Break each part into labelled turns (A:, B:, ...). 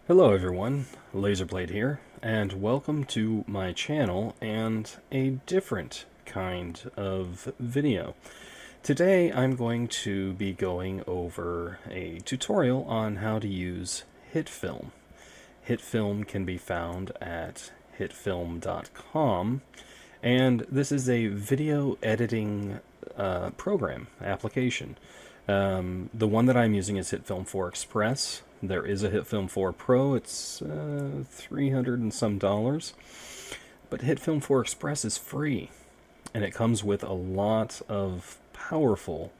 A: Hello everyone, Lazerblade here, and welcome to my channel and a different kind of video. Today I'm going to be going over a tutorial on how to use Hitfilm. Hitfilm can be found at hitfilm.com, and this is a video editing application. The one that I'm using is Hitfilm 4 Express. There is a Hitfilm 4 Pro. It's $300 and some, but Hitfilm 4 Express is free, and it comes with a lot of powerful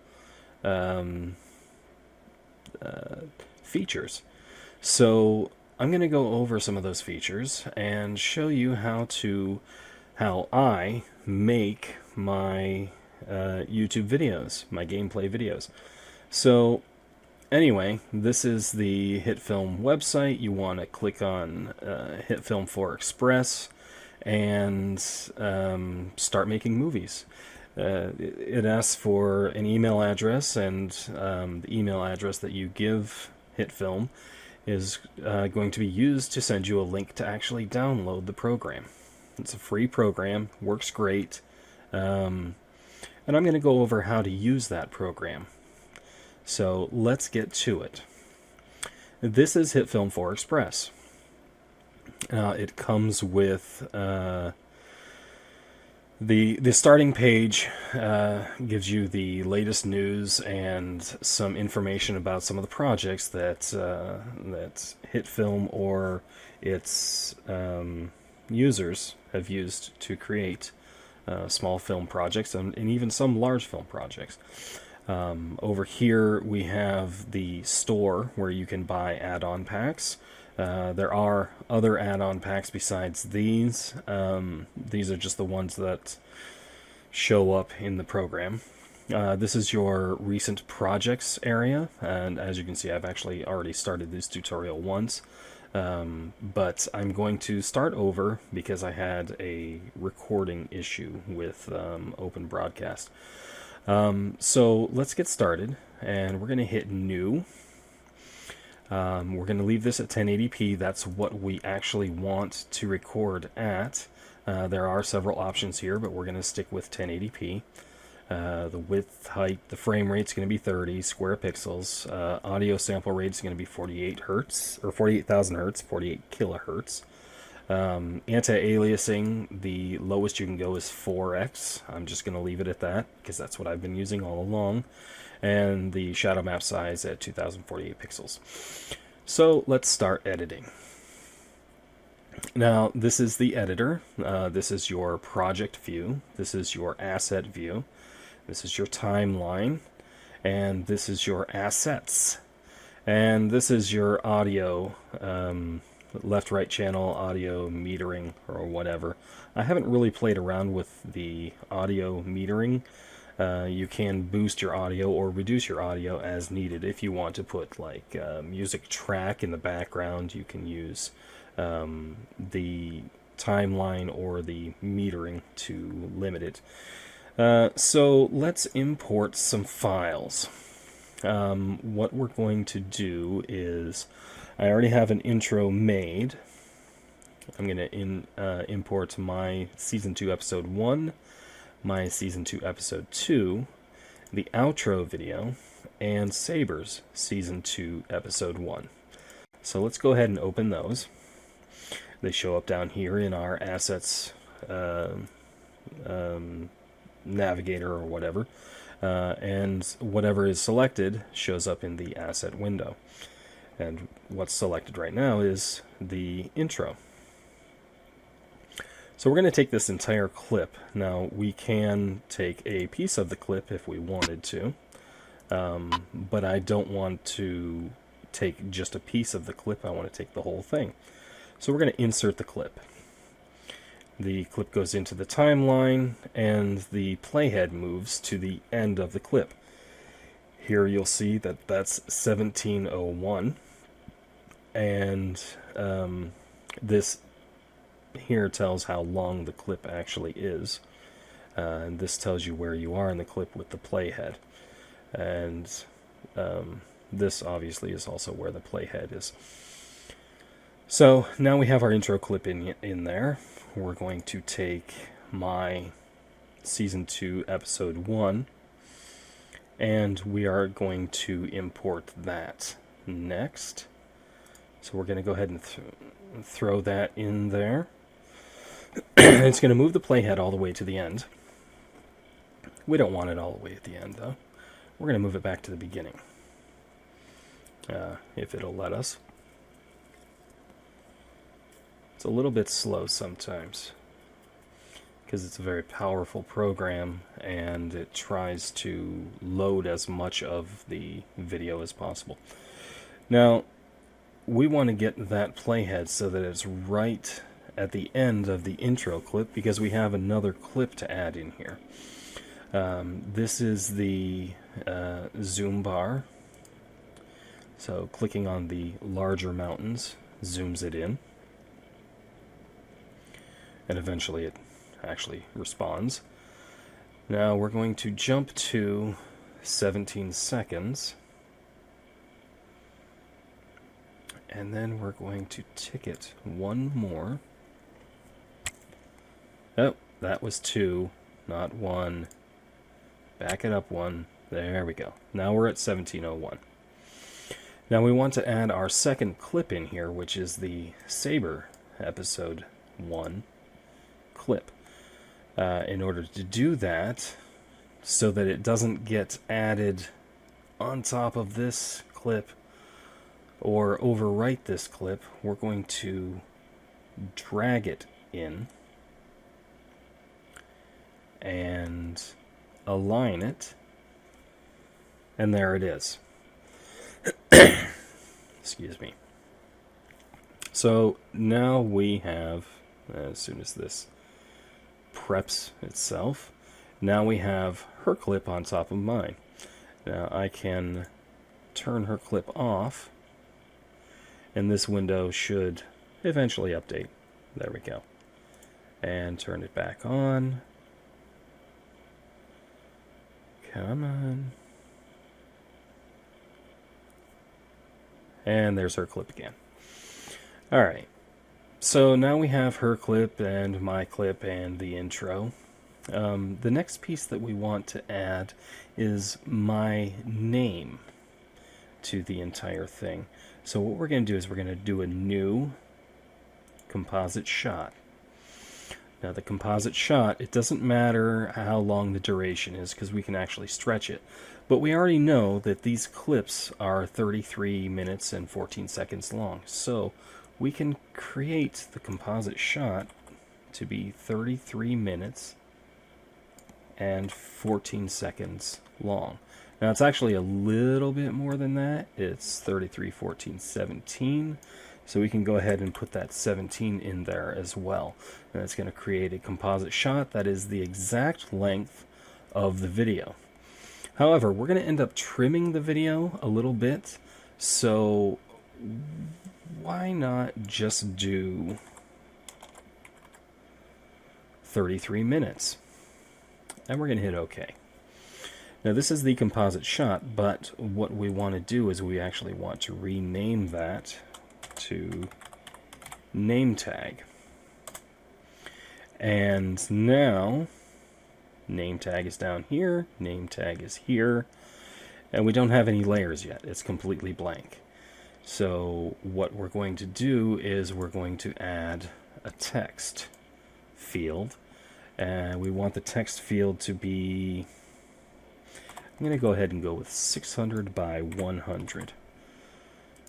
A: features. So I'm going to go over some of those features and show you how I make my YouTube videos, my gameplay videos. So anyway, this is the Hitfilm website. You want to click on Hitfilm 4 Express and start making movies. It asks for an email address, and the email address that you give Hitfilm is going to be used to send you a link to actually download the program. It's a free program, works great, and I'm going to go over how to use that program. So let's get to it. This is Hitfilm 4 Express. It comes with the starting page gives you the latest news and some information about some of the projects that Hitfilm or its users have used to create small film projects and even some large film projects. Over here we have the store where you can buy add-on packs. There are other add-on packs besides these. These are just the ones that show up in the program. This is your recent projects area, and as you can see, I've actually already started this tutorial once. But I'm going to start over because I had a recording issue with Open Broadcast. So let's get started, and we're going to hit New. We're going to leave this at 1080p. That's what we actually want to record at. There are several options here, but we're going to stick with 1080p. The width, height, the frame rate is going to be 30 square pixels. Audio sample rate is going to be 48 hertz, or 48,000 hertz, 48 kilohertz. Anti-aliasing, the lowest you can go is 4x. I'm just going to leave it at that because that's what I've been using all along. And the shadow map size at 2048 pixels. So let's start editing. Now this is the editor. This is your project view. This is your asset view. This is your timeline. And this is your assets. And this is your audio left-right channel audio metering or whatever. I haven't really played around with the audio metering. You can boost your audio or reduce your audio as needed. If you want to put like music track in the background, you can use the timeline or the metering to limit it. So let's import some files. What we're going to do is, I already have an intro made. I'm going to import my Season 2 Episode 1, my Season 2 Episode 2, the outro video, and Saber's Season 2 Episode 1. So let's go ahead and open those. They show up down here in our assets navigator or whatever. And whatever is selected shows up in the asset window. And what's selected right now is the intro. So we're going to take this entire clip. Now we can take a piece of the clip if we wanted to, but I don't want to take just a piece of the clip. I want to take the whole thing. So we're going to insert the clip. The clip goes into the timeline, and the playhead moves to the end of the clip. Here you'll see that that's 1701. And this here tells how long the clip actually is. and this tells you where you are in the clip with the playhead. And this obviously is also where the playhead is. So now we have our intro clip in there. We're going to take my Season 2, Episode 1, and we are going to import that next. So we're going to go ahead and throw that in there. It's going to move the playhead all the way to the end. We don't want it all the way at the end, though. We're going to move it back to the beginning, if it'll let us. It's a little bit slow sometimes, because it's a very powerful program, and it tries to load as much of the video as possible. Now, we want to get that playhead so that it's right at the end of the intro clip, because we have another clip to add in here. This is the zoom bar. So clicking on the larger mountains zooms it in. And eventually it actually responds. Now we're going to jump to 17 seconds. And then we're going to tick it one more. Oh, that was 2, not 1. Back it up 1. There we go. Now we're at 17:01. Now we want to add our second clip in here, which is the Saber Episode 1 clip. In order to do that, so that it doesn't get added on top of this clip or overwrite this clip, we're going to drag it in and align it, and there it is. Excuse me. So now we have, as soon as this preps itself, now we have her clip on top of mine. Now I can turn her clip off, and this window should eventually update. There we go. And turn it back on. Come on. And there's her clip again. Alright. So now we have her clip and my clip and the intro. The next piece that we want to add is my name to the entire thing. So what we're going to do is we're going to do a new composite shot. Now the composite shot, it doesn't matter how long the duration is, because we can actually stretch it. But we already know that these clips are 33 minutes and 14 seconds long. So we can create the composite shot to be 33 minutes and 14 seconds long. Now it's actually a little bit more than that. It's 33, 14, 17. So we can go ahead and put that 17 in there as well. And it's going to create a composite shot that is the exact length of the video. However, we're going to end up trimming the video a little bit. So why not just do 33 minutes? And we're going to hit OK. Now this is the composite shot, but what we want to do is we actually want to rename that to name tag. And now name tag is down here, name tag is here, and we don't have any layers yet. It's completely blank. So what we're going to do is we're going to add a text field, and we want the text field to be, I'm going to go ahead and go with 600 by 100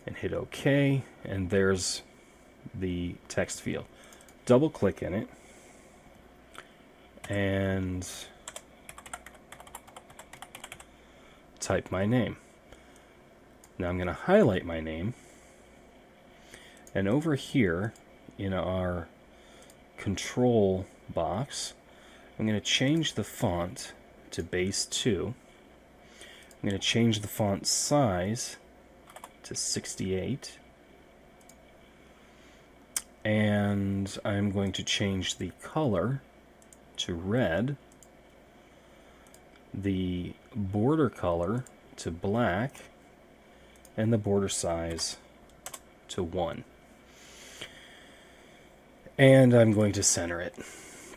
A: and hit OK, and there's the text field. Double click in it and type my name. Now I'm going to highlight my name, and over here in our control box I'm going to change the font to base 2. I'm going to change the font size to 68, and I'm going to change the color to red, the border color to black and the border size to 1. And I'm going to center it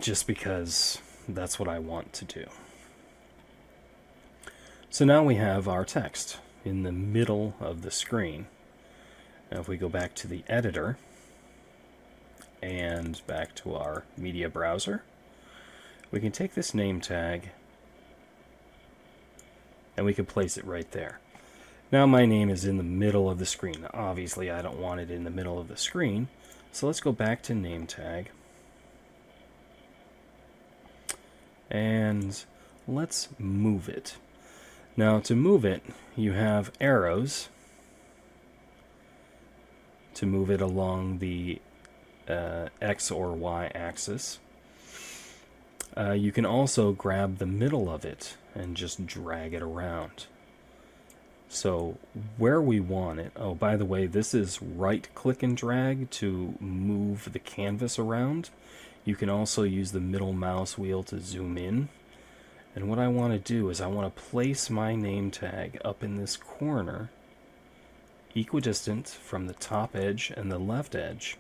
A: just because that's what I want to do. So now we have our text in the middle of the screen. Now if we go back to the editor and back to our media browser, we can take this name tag and we can place it right there. Now my name is in the middle of the screen. Obviously I don't want it in the middle of the screen, so let's go back to name tag and let's move it. Now to move it, you have arrows to move it along the X or Y axis. You can also grab the middle of it and just drag it around. So where we want it, oh by the way, this is right click and drag to move the canvas around. You can also use the middle mouse wheel to zoom in. And what I want to do is I want to place my name tag up in this corner, equidistant from the top edge and the left edge.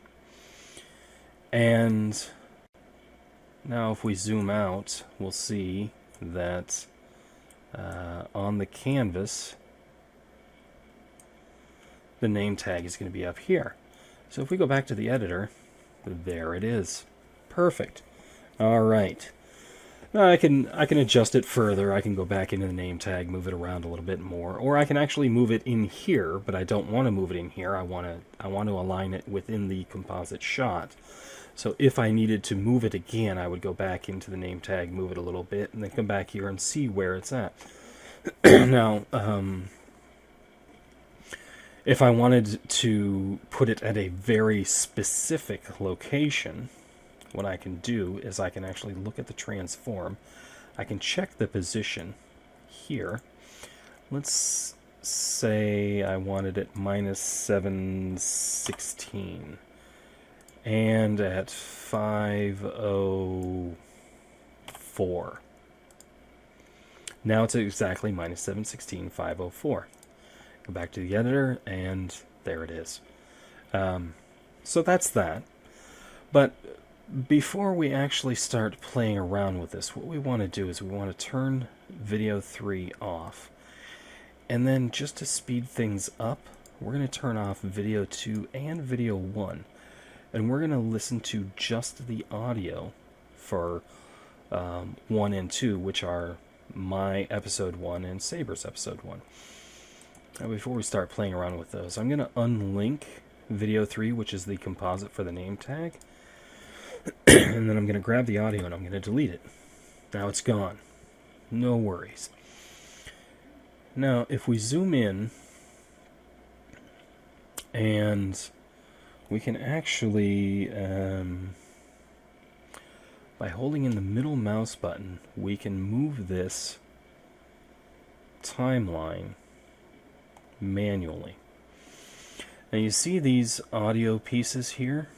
A: And now if we zoom out, we'll see that on the canvas, the name tag is going to be up here. So if we go back to the editor, there it is. Perfect. All right. Now I can adjust it further. I can go back into the name tag, move it around a little bit more, or I can actually move it in here, but I don't want to move it in here. I want to align it within the composite shot. So if I needed to move it again, I would go back into the name tag, move it a little bit, and then come back here and see where it's at. Now, if I wanted to put it at a very specific location, what I can do is I can actually look at the transform. I can check the position here. Let's say I wanted it -716 and at 504. Now it's exactly -716, 504. Go back to the editor and there it is. So that's that. But before we actually start playing around with this, what we want to do is we want to turn video 3 off. And then just to speed things up, we're going to turn off video 2 and video 1. And we're going to listen to just the audio for 1 and 2, which are my episode 1 and Saber's episode 1. Now before we start playing around with those, I'm going to unlink video 3, which is the composite for the name tag. And then I'm going to grab the audio and I'm going to delete it. Now it's gone. No worries. Now, if we zoom in, and we can actually, by holding in the middle mouse button, we can move this timeline manually. Now you see these audio pieces here?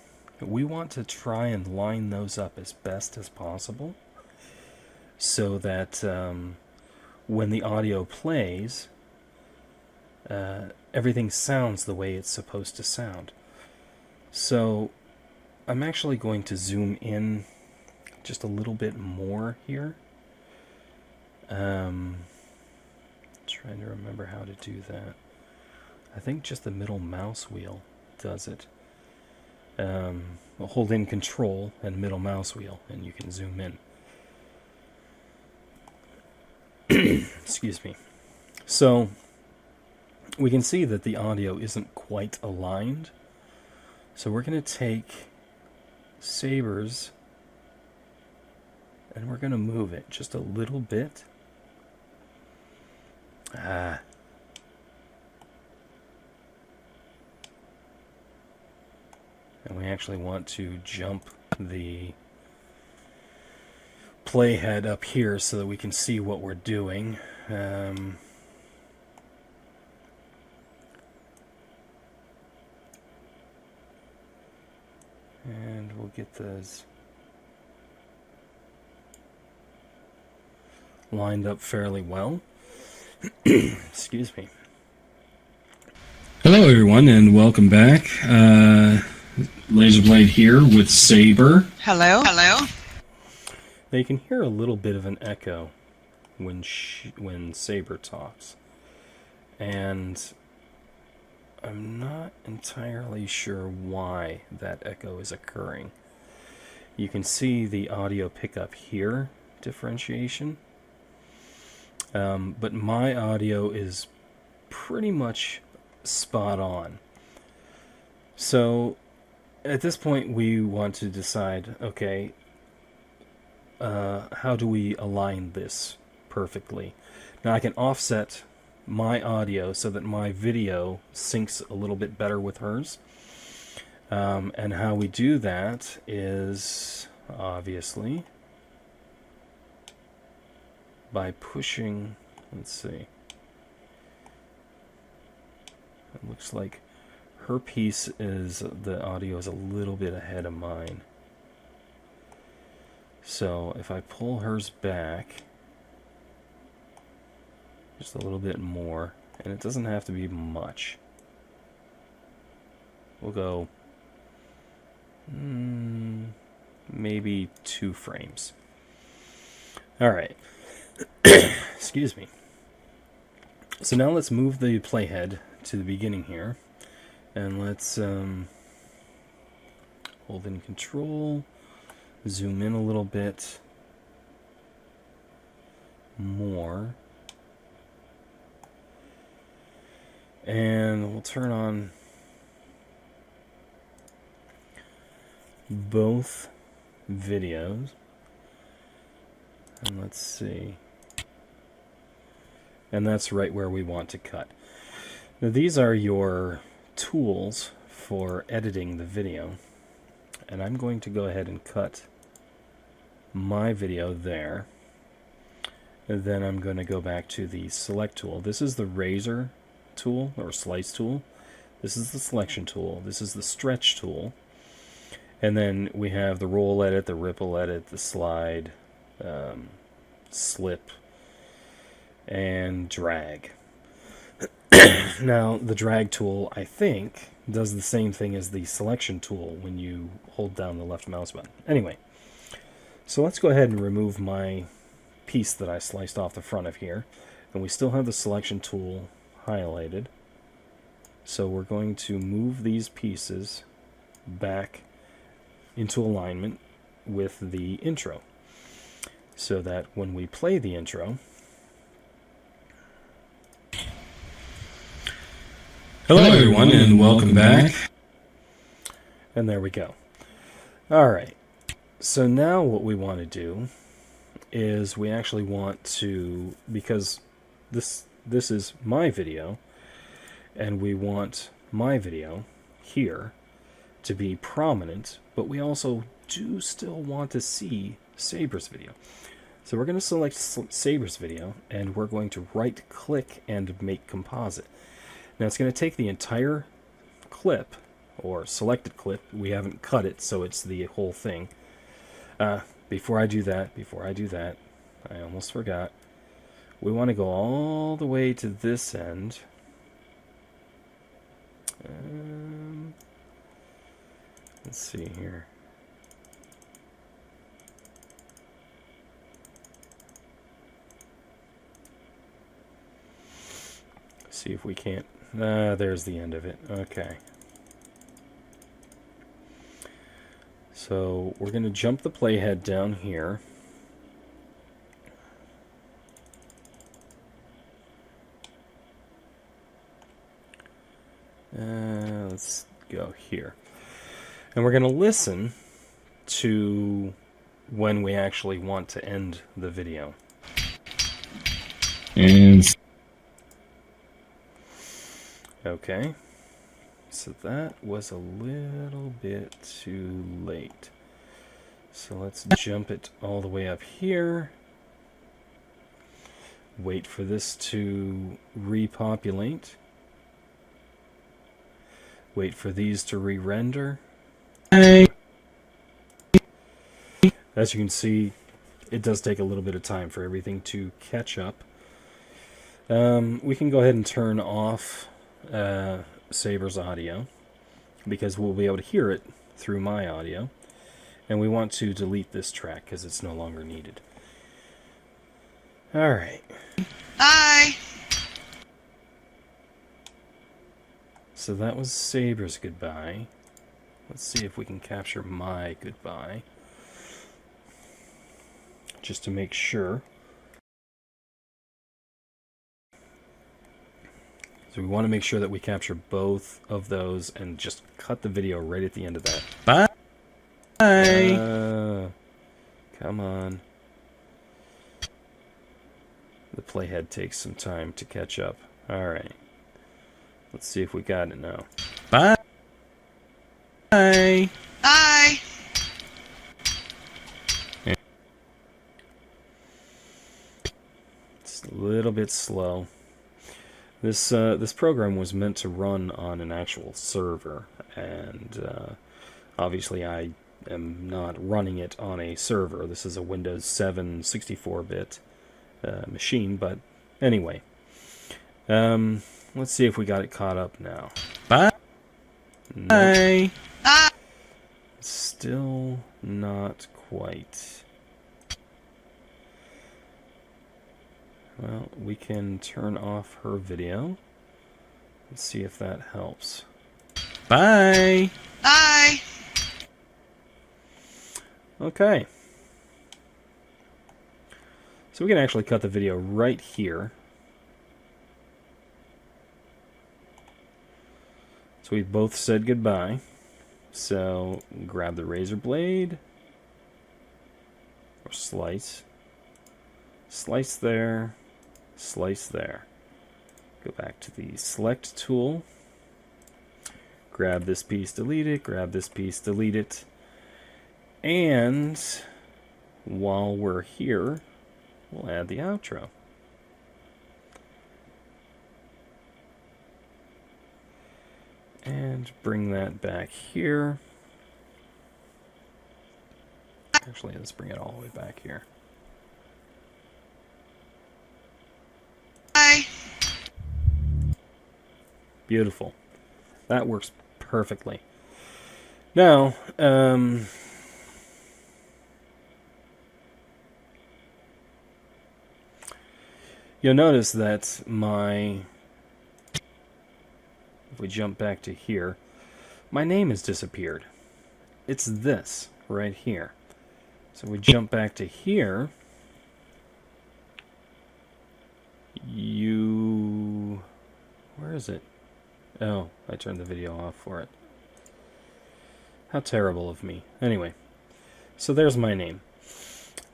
A: We want to try and line those up as best as possible so that when the audio plays, everything sounds the way it's supposed to sound. So I'm actually going to zoom in just a little bit more here. Trying to remember how to do that. I think just the middle mouse wheel does it. We'll hold in control and middle mouse wheel and you can zoom in. Excuse me. So we can see that the audio isn't quite aligned. So we're going to take Saber's and we're going to move it just a little bit. And we actually want to jump the playhead up here so that we can see what we're doing. And we'll get those. lined up fairly well. Excuse me.
B: Hello, everyone, and welcome back. Lazerblade here with Saber.
C: Hello.
A: Now you can hear a little bit of an echo when Saber talks, and I'm not entirely sure why that echo is occurring. You can see the audio pickup here differentiation, but my audio is pretty much spot on. So at this point we want to decide, okay, how do we align this perfectly? Now I can offset my audio so that my video syncs a little bit better with hers. And how we do that is obviously by pushing, let's see, it looks like her piece is, the audio is a little bit ahead of mine. So if I pull hers back just a little bit more, and it doesn't have to be much, we'll go maybe 2 frames. Alright. Excuse me. So now let's move the playhead to the beginning here, and let's hold in control, zoom in a little bit more, and we'll turn on both videos, and let's see, and that's right where we want to cut. Now these are your tools for editing the video, and I'm going to go ahead and cut my video there, and then I'm going to go back to the select tool. This is the razor tool or slice tool, this is the selection tool, this is the stretch tool, and then we have the roll edit, the ripple edit, the slide, slip, and drag. Now the drag tool, I think, does the same thing as the selection tool when you hold down the left mouse button. Anyway, so let's go ahead and remove my piece that I sliced off the front of here, and we still have the selection tool highlighted, so we're going to move these pieces back into alignment with the intro, so that when we play the intro,
B: Hello, everyone, and welcome back.
A: And there we go. Alright, so now what we want to do is we actually want to, because this is my video, and we want my video here to be prominent, but we also do still want to see Saber's video. So we're going to select Saber's video, and we're going to right click and make composite. Now it's going to take the entire clip, or selected clip. We haven't cut it, so it's the whole thing. Before I do that, I almost forgot. We want to go all the way to this end. Let's see here. See if we can't. There's the end of it. Okay. So we're going to jump the playhead down here. Let's go here. And we're going to listen to when we actually want to end the video.
B: And
A: okay. So that was a little bit too late. So let's jump it all the way up here. Wait for this to repopulate. Wait for these to re-render. As you can see, it does take a little bit of time for everything to catch up. We can go ahead and turn off Saber's audio, because we'll be able to hear it through my audio. And we want to delete this track because it's no longer needed. Alright.
C: Bye!
A: So that was Saber's goodbye. Let's see if we can capture my goodbye. Just to make sure. So we want to make sure that we capture both of those and just cut the video right at the end of that.
B: Bye.
A: Come on. The playhead takes some time to catch up. Alright. Let's see if we got it now.
B: Bye. Bye.
C: Bye!
A: It's a little bit slow. This program was meant to run on an actual server, and obviously I am not running it on a server. This is a Windows 7 64-bit machine, but anyway. Let's see if we got it caught up now.
B: Bye.
A: Nope.
B: Bye.
C: Bye!
A: Still not quite. Well, we can turn off her video. Let's see if that helps.
B: Bye.
C: Bye!
A: Okay. So we can actually cut the video right here. So we both said goodbye. So grab the Razorblade. Or slice. Slice there. Slice there. Go back to the select tool. Grab this piece, delete it. Grab this piece, delete it. And while we're here, we'll add the outro. And bring that back here. Actually, let's bring it all the way back here.
C: Bye!
A: Beautiful. That works perfectly. Now, you'll notice that if we jump back to here, my name has disappeared. It's this right here. So we jump back to here. Where is it? Oh, I turned the video off for it. How terrible of me. Anyway, so there's my name.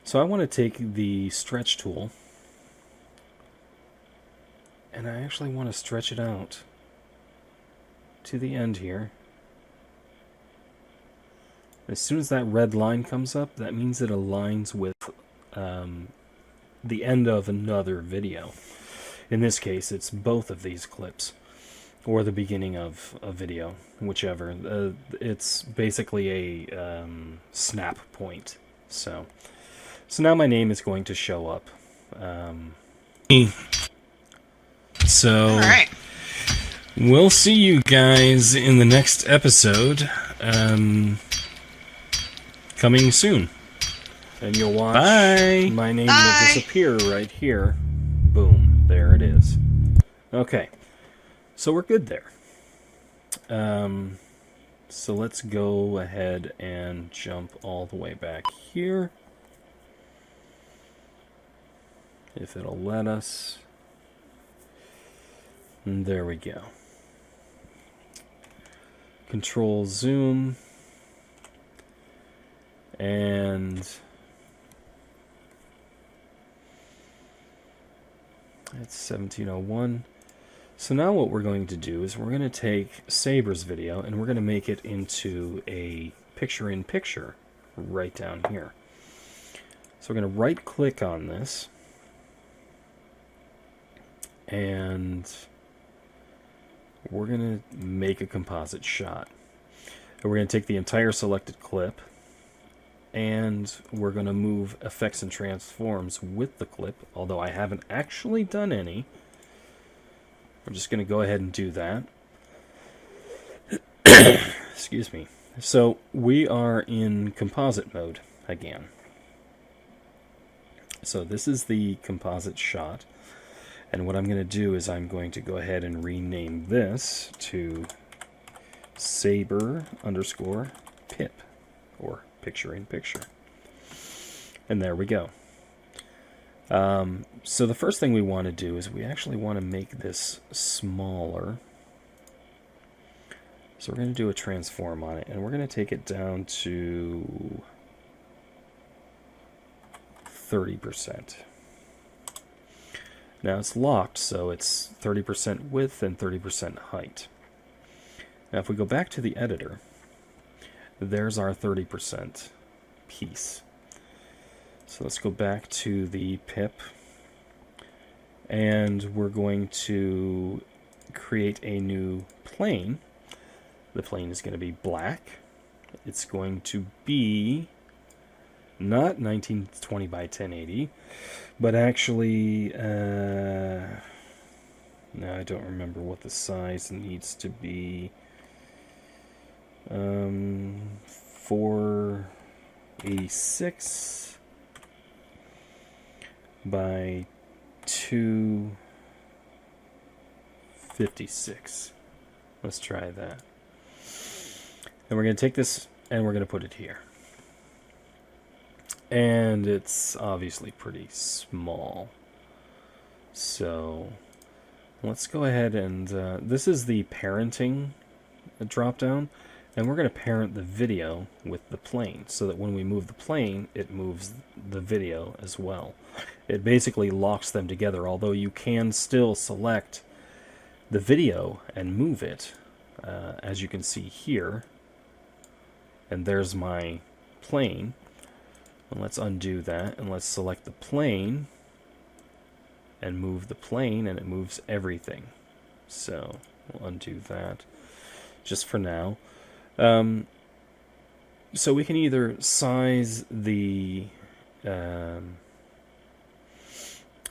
A: So I want to take the stretch tool, and I actually want to stretch it out to the end here. As soon as that red line comes up, that means it aligns with the end of another video. In this case, it's both of these clips, or the beginning of a video, whichever. It's basically a snap point. So now my name is going to show up.
B: So
C: Alright.
B: we'll see you guys in the next episode. Coming soon.
A: And you'll watch
B: Bye.
A: my name
C: Bye.
A: will disappear right here. Boom. There it is. Okay. So we're good there. So let's go ahead and jump all the way back here. If it'll let us. And there we go. Control zoom. And it's 1701. So now what we're going to do is we're going to take Saber's video and we're going to make it into a picture-in-picture right down here. So we're going to right-click on this and we're going to make a composite shot. And we're going to take the entire selected clip and we're going to move effects and transforms with the clip, although I haven't actually done any. I'm just going to go ahead and do that. Excuse me. So we are in composite mode again. So this is the composite shot. And what I'm going to do is I'm going to go ahead and rename this to Saber _ PIP, or picture in picture. And there we go. So the first thing we want to do is we actually want to make this smaller. So we're going to do a transform on it, and we're going to take it down to 30%. Now it's locked, so it's 30% width and 30% height. Now if we go back to the editor, there's our 30% piece. So let's go back to the PIP, and we're going to create a new plane. The plane is going to be black. It's going to be not 1920 by 1080, but actually, no, I don't remember what the size needs to be. 486 by 256. Let's try that. And we're going to take this and we're going to put it here. And it's obviously pretty small. So let's go ahead and this is the parenting drop down, and we're going to parent the video with the plane so that when we move the plane, it moves the video as well. It basically locks them together, although you can still select the video and move it, as you can see here. And there's my plane. And let's undo that, and let's select the plane and move the plane, and it moves everything. So we'll undo that just for now. So we can either size the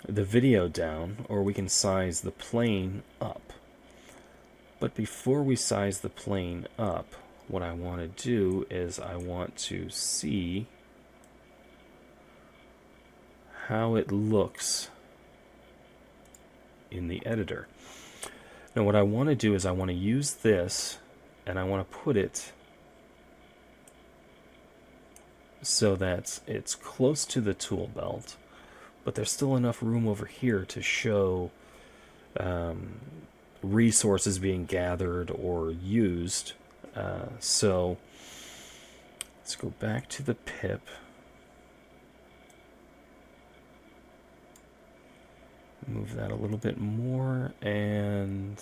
A: video down, or we can size the plane up. But before we size the plane up, what I want to do is I want to see how it looks in the editor. Now what I want to do is I want to use this, and I want to put it so that it's close to the tool belt, but there's still enough room over here to show resources being gathered or used. So let's go back to the PIP. Move that a little bit more, and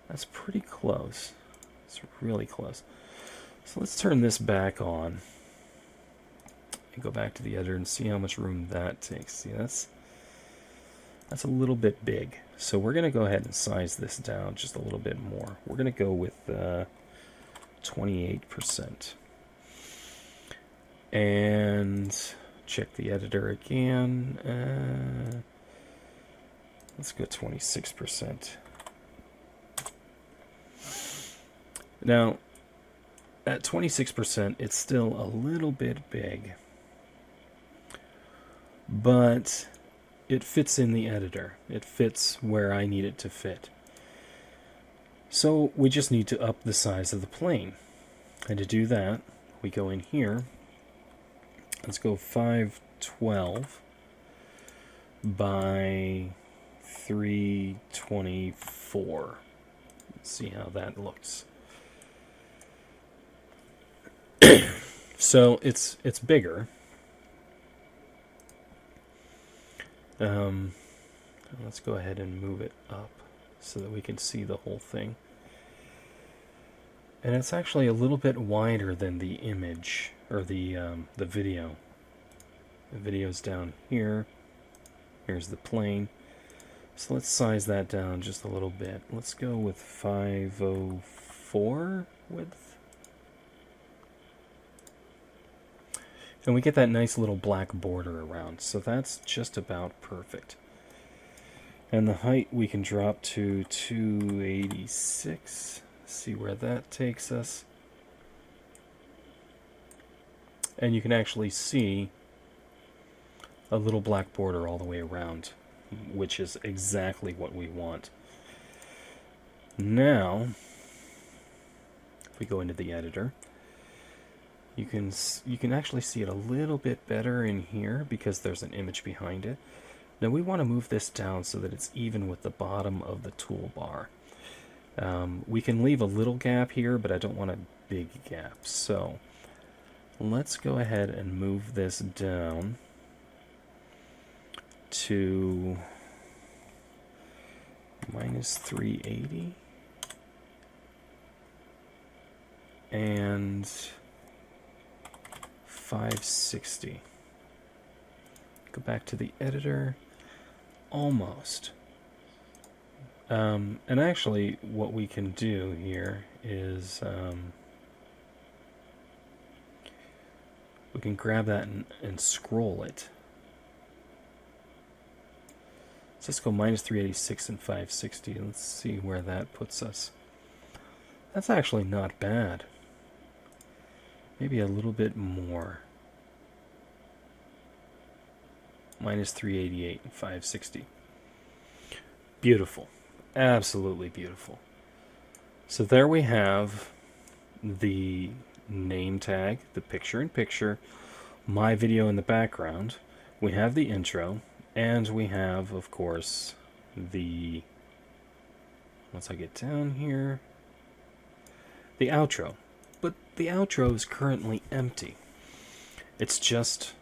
A: that's pretty close. It's really close. So let's turn this back on and go back to the editor and see how much room that takes. See, that's a little bit big. So we're going to go ahead and size this down just a little bit more. We're going to go with 28%. And check the editor again. Let's go 26%. Now, at 26%, it's still a little bit big, but it fits in the editor. It fits where I need it to fit. So we just need to up the size of the plane. And to do that, we go in here. Let's go 512 by 324. Let's see how that looks. So it's bigger. Let's go ahead and move it up so that we can see the whole thing. And it's actually a little bit wider than the image, or the video. The video's down here. Here's the plane. So let's size that down just a little bit. Let's go with 504 width. And we get that nice little black border around, so that's just about perfect. And the height we can drop to 286. See where that takes us. And you can actually see a little black border all the way around, which is exactly what we want. Now, if we go into the editor, you can actually see it a little bit better in here because there's an image behind it. Now we want to move this down so that it's even with the bottom of the toolbar. We can leave a little gap here, but I don't want a big gap. So let's go ahead and move this down to -380 and 560. Go back to the editor. Almost. And actually what we can do here is we can grab that and scroll it. So let's go -386 and 560. Let's see where that puts us. That's actually not bad. Maybe a little bit more. -388 and 560. Beautiful. Absolutely beautiful. So there we have the name tag, the picture-in-picture, my video in the background. We have the intro, and we have, of course, the, once I get down here, the outro. But the outro is currently empty. It's just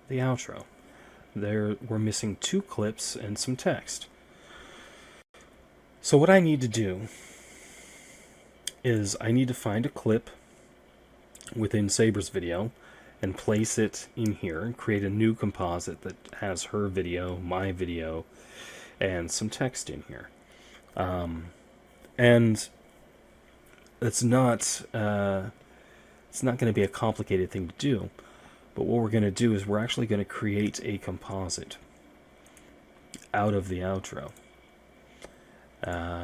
A: the outro. There, we're missing 2 clips and some text. So what I need to do is I need to find a clip within Saber's video and place it in here and create a new composite that has her video, my video, and some text in here. And it's not going to be a complicated thing to do. But what we're going to do is we're actually going to create a composite out of the outro.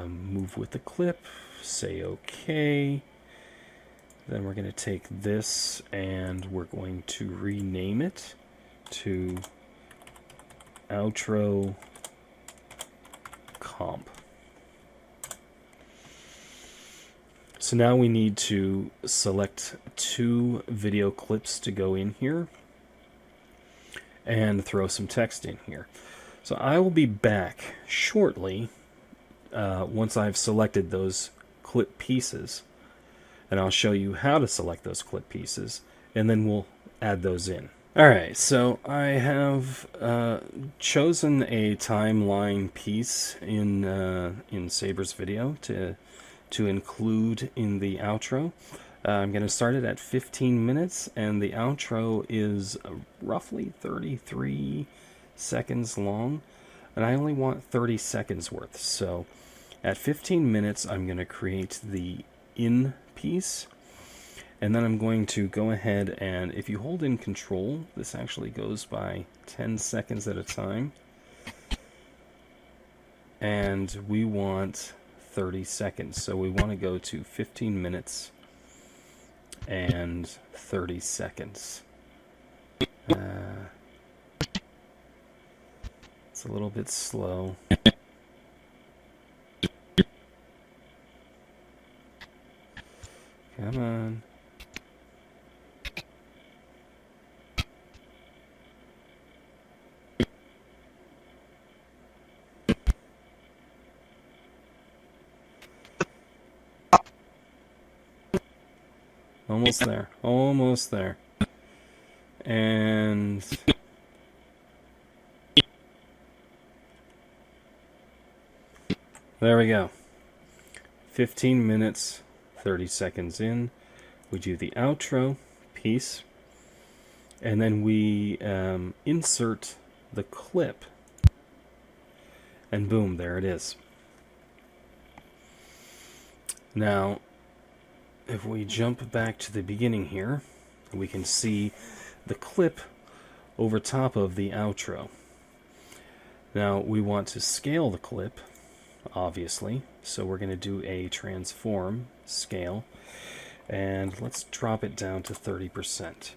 A: Move with the clip, say OK. Then we're going to take this and we're going to rename it to Outtro Comp. So now we need to select 2 video clips to go in here and throw some text in here. So I will be back shortly once I've selected those clip pieces, and I'll show you how to select those clip pieces, and then we'll add those in. Alright, so I have chosen a timeline piece in Saber's video to include in the outro. I'm going to start it at 15 minutes, and the outro is roughly 33 seconds long, and I only want 30 seconds worth. So at 15 minutes, I'm going to create the in piece, and then I'm going to go ahead and, if you hold in control, this actually goes by 10 seconds at a time, and we want 30 seconds. So we want to go to 15 minutes and 30 seconds. It's a little bit slow. Come on. Almost there. Almost there. And there we go. 15 minutes, 30 seconds in. We do the outro piece, and then we insert the clip, and boom, there it is. Now, if we jump back to the beginning here, we can see the clip over top of the outro. Now we want to scale the clip, obviously, so we're going to do a transform scale, and let's drop it down to 30%.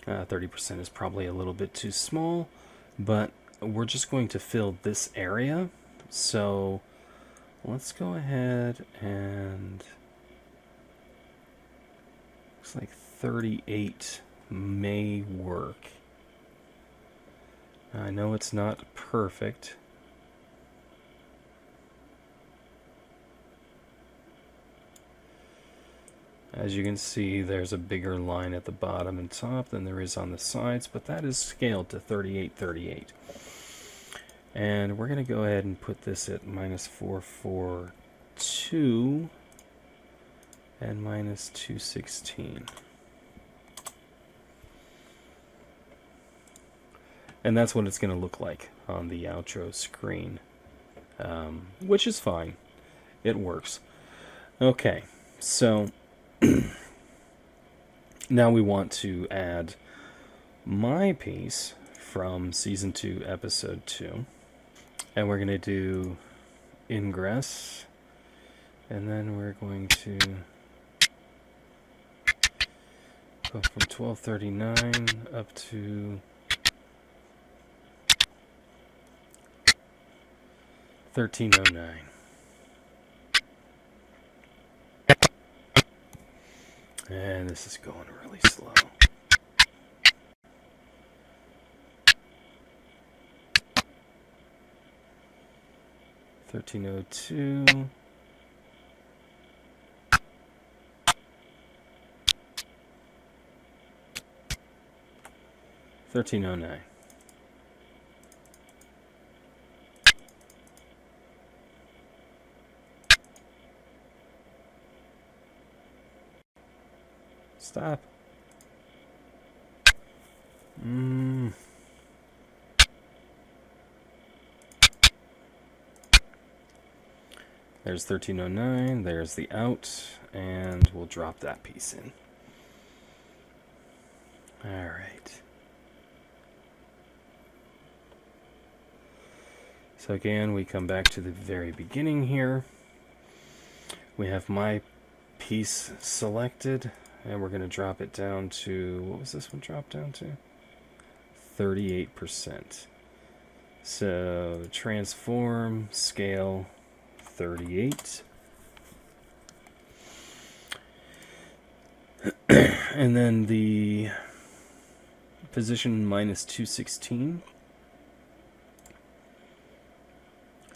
A: 30% is probably a little bit too small, but we're just going to fill this area, so let's go ahead and looks like 38 may work. I know it's not perfect. As you can see, there's a bigger line at the bottom and top than there is on the sides, but that is scaled to 3838. And we're going to go ahead and put this at -442 and -216. And that's what it's going to look like on the outro screen, which is fine. It works. Okay, so now we want to add my piece from Season 2, Episode 2. And we're going to do ingress, and then we're going to go from 1239 up to 1309. And this is going really slow. $13.02. $13.09. Stop. There's 1309, there's the out, and we'll drop that piece in. Alright. So again, we come back to the very beginning here. We have my piece selected, and we're going to drop it down to, what was this one dropped down to? 38%. So transform, scale, 38. And then the position -216.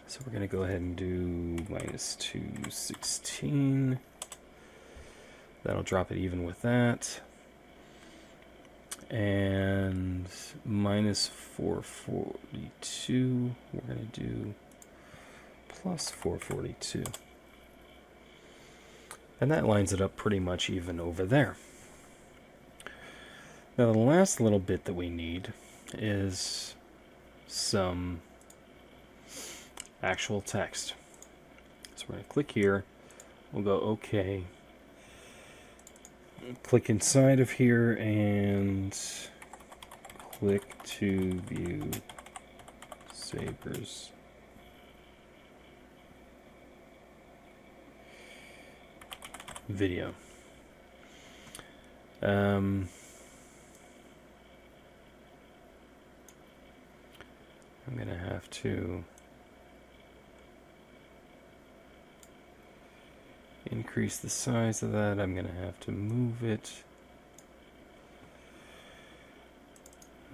A: So we're going to go ahead and do -216. That'll drop it even with that. And -442. We're going to do +442. And that lines it up pretty much even over there. Now the last little bit that we need is some actual text. So we're going to click here. We'll go OK. Click inside of here and click to view Saber's video. I'm going to have to increase the size of that. I'm going to have to move it.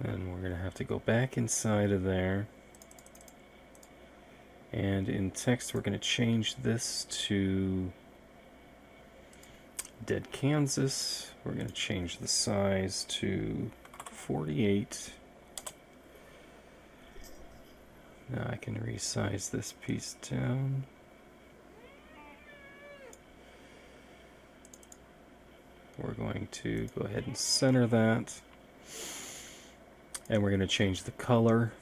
A: And we're going to have to go back inside of there. And in text, we're going to change this to Dead Kansas. We're going to change the size to 48. Now I can resize this piece down. We're going to go ahead and center that. And we're going to change the color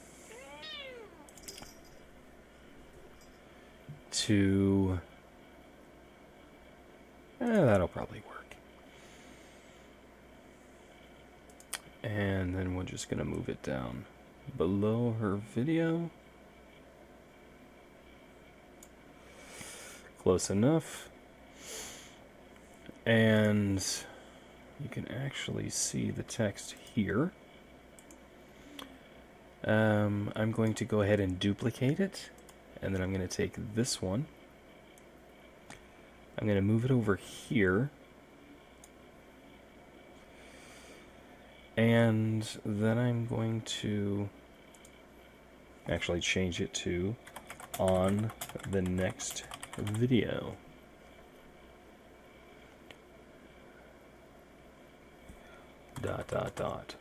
A: to... that'll probably work. And then we're just going to move it down below her video. Close enough. And you can actually see the text here. I'm going to go ahead and duplicate it, and then I'm going to take this one. I'm going to move it over here, and then I'm going to actually change it to on the next video. Dot, dot, dot.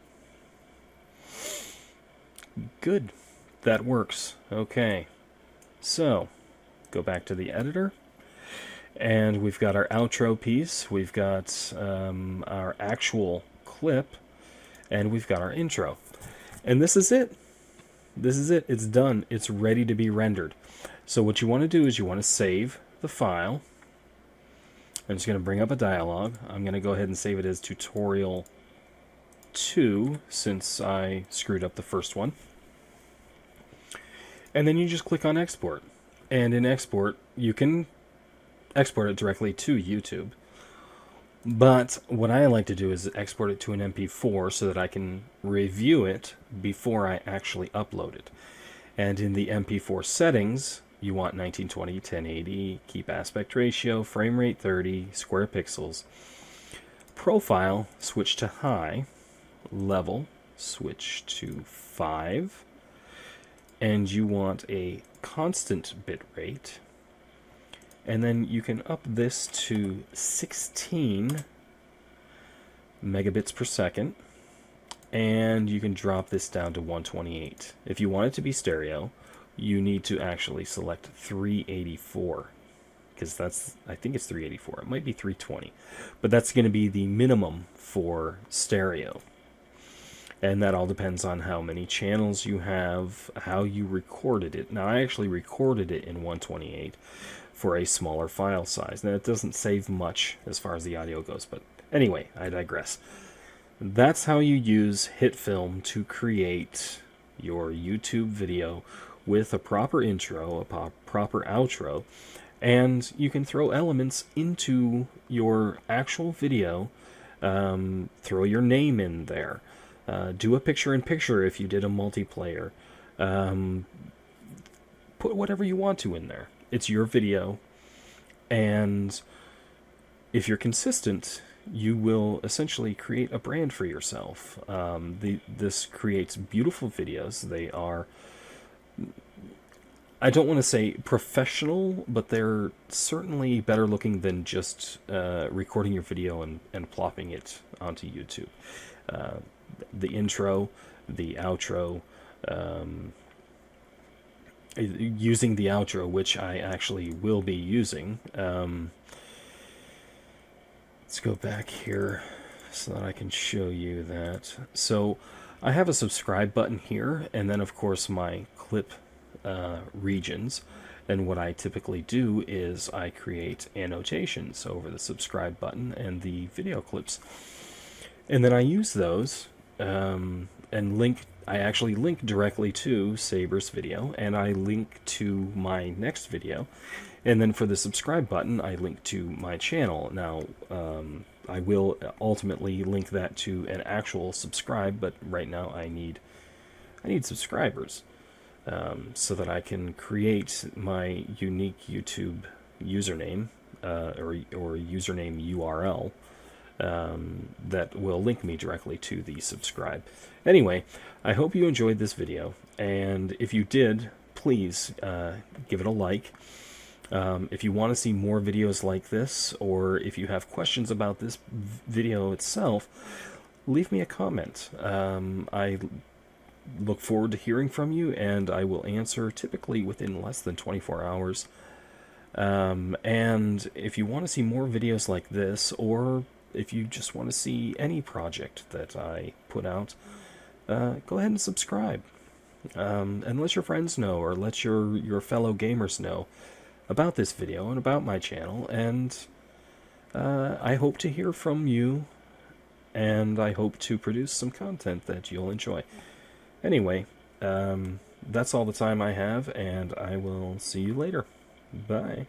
A: Good. That works. Okay. So, go back to the editor. And we've got our outro piece. We've got our actual clip. And we've got our intro. And this is it. This is it. It's done. It's ready to be rendered. So what you want to do is you want to save the file. I'm just going to bring up a dialog. I'm going to go ahead and save it as tutorial 2 since I screwed up the first one. And then you just click on export. And in export, you can export it directly to YouTube. But what I like to do is export it to an MP4 so that I can review it before I actually upload it. And in the MP4 settings, you want 1920, 1080, keep aspect ratio, frame rate 30, square pixels. Profile, switch to high. Level, switch to 5. And you want a constant bit rate. And then you can up this to 16 megabits per second. And you can drop this down to 128. If you want it to be stereo, you need to actually select 384. Because that's, I think it's 384. It might be 320. But that's going to be the minimum for stereo. And that all depends on how many channels you have, how you recorded it. Now, I actually recorded it in 128 for a smaller file size. Now, it doesn't save much as far as the audio goes, but anyway, I digress. That's how you use Hitfilm to create your YouTube video with a proper intro, a proper outro, and you can throw elements into your actual video, throw your name in there. Do a picture-in-picture if you did a multiplayer. Put whatever you want to in there. It's your video. And if you're consistent, you will essentially create a brand for yourself. This creates beautiful videos. They are, I don't want to say professional, but they're certainly better looking than just recording your video and plopping it onto YouTube. The intro, the outro, using the outro, which I actually will be using. Let's go back here so that I can show you that. So I have a subscribe button here, and then of course my clip regions. And what I typically do is I create annotations over the subscribe button and the video clips. And then I use those and link. I actually link directly to Saber's video, and I link to my next video. And then for the subscribe button, I link to my channel. Now, I will ultimately link that to an actual subscribe, but right now I need subscribers so that I can create my unique YouTube username or username URL. That will link me directly to the subscribe. Anyway, I hope you enjoyed this video, and if you did, please give it a like. If you want to see more videos like this, or if you have questions about this video itself, leave me a comment. I look forward to hearing from you, and I will answer typically within less than 24 hours. And if you want to see more videos like this, or if you just want to see any project that I put out, go ahead and subscribe. And let your friends know, or let your fellow gamers know about this video and about my channel. And I hope to hear from you and I hope to produce some content that you'll enjoy. Anyway, that's all the time I have, and I will see you later. Bye.